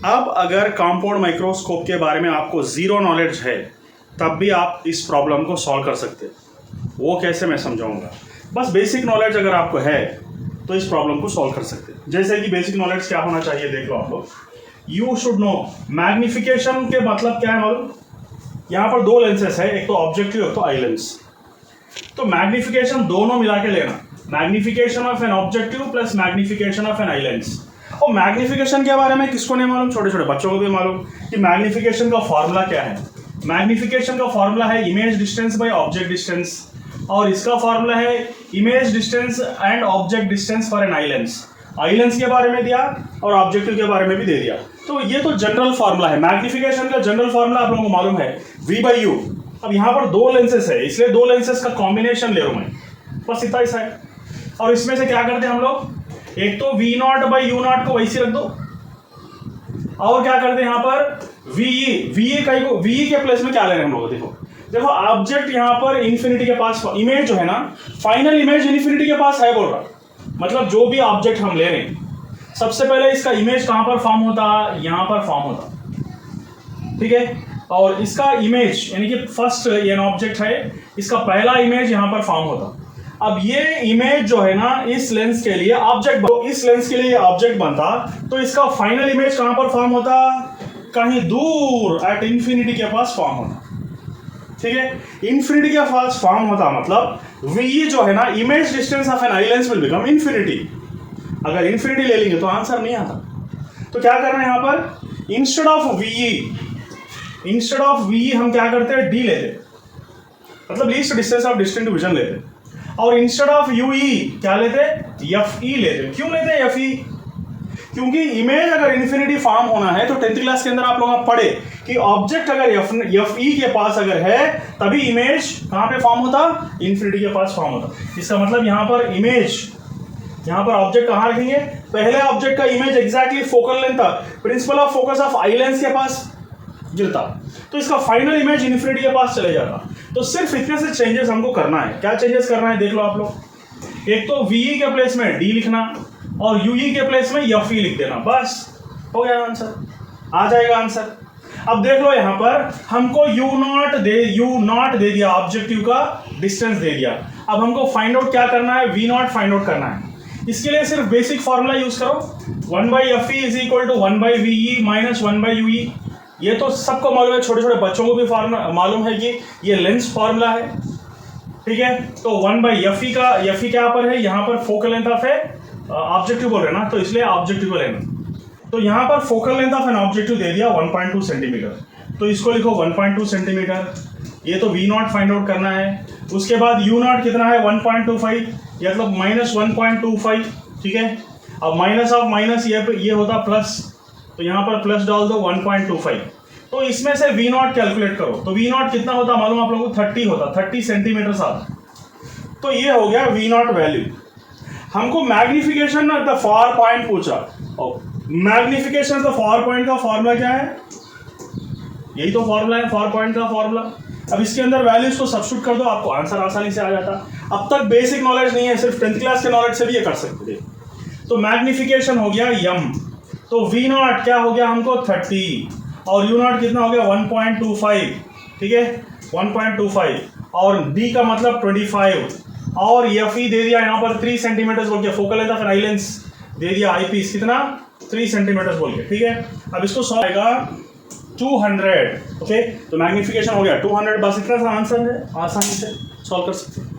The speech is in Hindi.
अब अगर कंपाउंड माइक्रोस्कोप के बारे में आपको ज़ीरो नॉलेज है तब भी आप इस प्रॉब्लम को सॉल्व कर सकते हैं। वो कैसे मैं समझाऊंगा। बस बेसिक नॉलेज अगर आपको है तो इस प्रॉब्लम को सॉल्व कर सकते हैं। जैसे कि बेसिक नॉलेज क्या होना चाहिए देख लो आप लोग। यू शुड नो मैग्निफिकेशन के मतलब क्या है मालूम। यहाँ पर दो लेंसेस है, एक तो ऑब्जेक्टिव एक तो आई लेंस। तो मैग्निफिकेशन दोनों मिला के लेना, magnification of an objective plus magnification of an eye lens. और मैग्निफिकेशन के बारे में किसको नहीं मालूम, छोटे छोटे बच्चों को भी मालूम कि मैग्निफिकेशन का फॉर्मूला क्या है। मैग्निफिकेशन का फॉर्मूला है image distance by object distance, और इसका फॉर्मूला है image distance and object distance for an eye lens. Eye lens के बारे में दिया और ऑब्जेक्टिव के बारे में भी दे दिया। तो ये तो जनरल फॉर्मूला है। मैग्निफिकेशन का जनरल फॉर्मूला आप लोगों को मालूम है V by U। अब यहाँ पर दो लेंसेस है इसलिए दो लेंसेस का कॉम्बिनेशन ले रहा हूं मैं, बस इतना ही है। और इसमें से क्या करते हैं हम लोग, एक तो V0 by U0 को वैसे रख दो, और क्या करते हैं यहाँ पर VE के प्लेस में क्या ले रहे हैं हम लोग। देखो ऑब्जेक्ट यहाँ पर इंफिनिटी के पास, इमेज जो है ना फाइनल इमेज इंफिनिटी के पास है बोल रहा। मतलब जो भी ऑब्जेक्ट हम ले रहे हैं सबसे पहले इसका इमेज कहाँ पर फॉर्म होता, यहाँ पर फॉर्म होता, ठीक है। और इसका इमेज यानी कि फर्स्ट ये ऑब्जेक्ट है, इसका पहला इमेज यहाँ पर फॉर्म होता। अब ये इमेज जो है ना इस लेंस के लिए ऑब्जेक्ट, इस लेंस के लिए ऑब्जेक्ट बनता, तो इसका फाइनल इमेज कहाँ पर फॉर्म होता, कहीं दूर एट इंफिनिटी के पास फॉर्म होता, ठीक है। इंफिनिटी के पास फॉर्म होता मतलब वी जो है ना image distance of an eye lens will become infinity. अगर इंफिनिटी ले लेंगे तो आंसर नहीं आता। तो क्या करना है यहाँ पर, इंस्टेड ऑफ वी हम क्या करते हैं, डी लेते, मतलब least distance of distant division लेते। और इंस्टेड ऑफ यूई क्या लेते, एफ ई लेते। क्यों लेते एफ ई, क्योंकि इमेज अगर इन्फिनिटी फॉर्म होना है तो 10th क्लास के अंदर आप लोग पढ़े कि ऑब्जेक्ट अगर एफ ई के पास अगर है तभी इमेज कहां पे फॉर्म होता, इन्फिनिटी के पास फॉर्म होता। इसका मतलब यहां पर इमेज, यहां पर ऑब्जेक्ट कहां रखेंगे, पहले ऑब्जेक्ट का इमेज एग्जैक्टली फोकल लेंथ था, principle of focus of eye lens के पास गिरता, तो इसका फाइनल इमेज इन्फिनिटी के पास चले जाता। तो सिर्फ इतने से चेंजेस हमको करना है। क्या चेंजेस करना है देख लो आप लोग। एक तो वीई के प्लेस में डी लिखना और यूई के प्लेस में एफ ई लिख देना, बस हो गया आंसर, आ जाएगा आंसर। अब देख लो यहाँ पर हमको यू नॉट दे दिया, ऑब्जेक्टिव का डिस्टेंस दे दिया। अब हमको फाइंड आउट क्या करना है, वी नॉट फाइंड आउट करना है। इसके लिए सिर्फ बेसिक फॉर्मूला यूज करो, 1/FE is equal to 1/VE minus 1/UE। ये तो सबको मालूम है, छोटे छोटे बच्चों को भी मालूम है कि ये लेंस फॉर्मूला है, ठीक है। तो 1/FE का FE क्या पर है, यहाँ पर फोकल लेंथ ऑफ है, ऑब्जेक्टिव बोल रहे ना तो इसलिए ऑब्जेक्टिव को लेना। तो यहाँ पर focal length of an objective दे दिया 1.2 सेंटीमीटर, तो इसको लिखो 1.2 सेंटीमीटर। ये तो वी नॉट फाइंड आउट करना है। उसके बाद यू नॉट कितना है 1.25, मतलब माइनस 1.25, ठीक है। अब माइनस ऑफ माइनस ये होता प्लस, तो यहाँ पर प्लस डाल दो 1.25। तो इसमें से वी नॉट कैलकुलेट करो, तो वी नॉट कितना होता मालूम आप लोगों को, 30 होता, 30 सेंटीमीटर आता। तो ये हो गया वी नॉट वैल्यू। हमको मैग्निफिकेशन द फार पॉइंट पूछा, मैग्निफिकेशन द फार पॉइंट का फॉर्मूला क्या है, यही तो फॉर्मूला है फार पॉइंट का फॉर्मूला। अब इसके अंदर वैल्यूज को सब्स्टिट्यूट कर दो, आपको आंसर आसानी से आ जाता। अब तक बेसिक नॉलेज नहीं है, सिर्फ 10th क्लास के नॉलेज से भी ये कर सकते थे। तो मैग्निफिकेशन हो गया यम, तो वी नॉट क्या हो गया हमको 30, और यू नॉट कितना हो गया 1.25, ठीक है 1.25, और डी का मतलब 25, और एफ ई दे दिया यहाँ पर 3 सेंटीमीटर बोल के, focal length of eye lens दे दिया आई पीस कितना 3 सेंटीमीटर बोल के, ठीक है। अब इसको सॉल्व आएगा 200, ओके। तो मैग्निफिकेशन हो गया 200, बस इतना सा आंसर है, आसानी से सॉल्व कर सकते हैं।